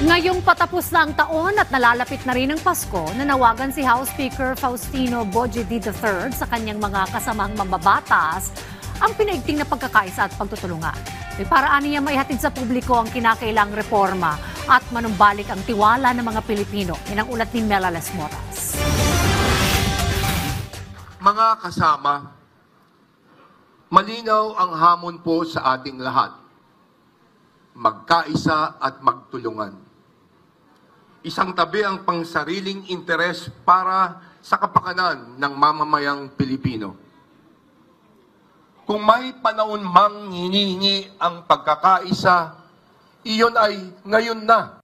Ngayong patapos na ang taon at nalalapit na rin ang Pasko, nanawagan si House Speaker Faustino Boji III sa kanyang mga kasamang mambabatas ang pinaigting na pagkakaisa at pagtutulungan. May paraan niya maihatid sa publiko ang kinakailang reforma at manumbalik ang tiwala ng mga Pilipino. Yan ang ulat ni Mela Las Moras. Mga kasama, malinaw ang hamon po sa ating lahat. Magkaisa at magtulungan. Isang tabi ang pangsariling interes para sa kapakanan ng mamamayang Pilipino. Kung may panahon mang hinihingi ang pagkakaisa, iyon ay ngayon na.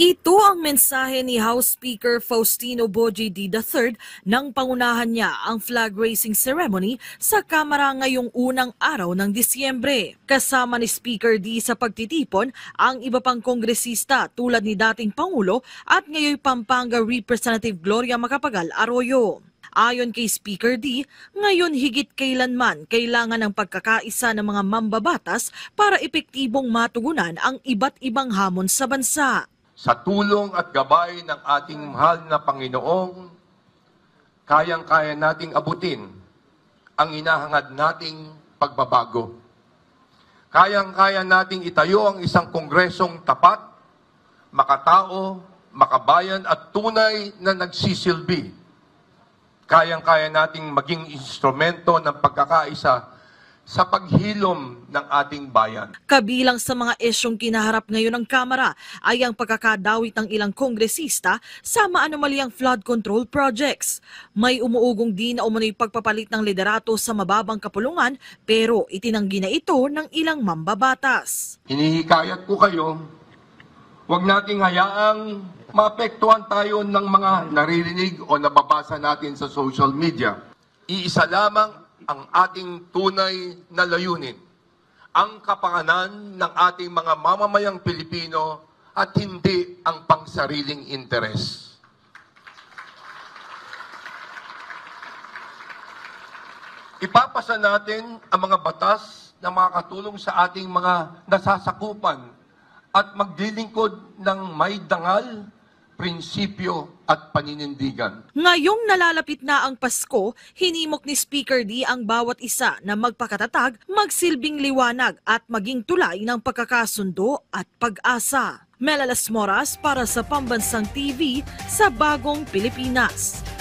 Ito ang mensahe ni House Speaker Faustino Boji III nang pangunahan niya ang flag raising ceremony sa Kamara ngayong unang araw ng Disyembre. Kasama ni Speaker D sa pagtitipon ang iba pang kongresista tulad ni dating Pangulo at ngayon Pampanga Representative Gloria Macapagal Arroyo. Ayon kay Speaker D, ngayon higit kailanman kailangan ng pagkakaisa ng mga mambabatas para epektibong matugunan ang iba't ibang hamon sa bansa. Sa tulong at gabay ng ating mahal na Panginoong, kayang-kaya nating abutin ang hinahangad nating pagbabago. Kayang-kaya nating itayo ang isang kongresong tapat, makatao, makabayan at tunay na nagsisilbi. Kayang-kaya nating maging instrumento ng pagkakaisa sa paghilom ng ating bayan. Kabilang sa mga isyong kinaharap ngayon ng Kamara ay ang pagkakadawit ng ilang kongresista sa maanomaliang flood control projects. May umuugong din na umano'y pagpapalit ng liderato sa mababang kapulungan pero itinanggi na ito ng ilang mambabatas. Hinihikayat ko kayo, huwag nating hayaang maapektuhan tayo ng mga naririnig o nababasa natin sa social media. Iisa lamang ang ating tunay na layunin, ang kapakanan ng ating mga mamamayang Pilipino at hindi ang pangsariling interes. Ipapasa natin ang mga batas na makakatulong sa ating mga nasasakupan at maglilingkod ng may dangal, prinsipyo at paninindigan. Ngayong nalalapit na ang Pasko, hinimok ni Speaker D ang bawat isa na magpakatatag, magsilbing liwanag at maging tulay ng pagkakasundo at pag-asa. Mela Las Moras para sa Pambansang TV sa Bagong Pilipinas.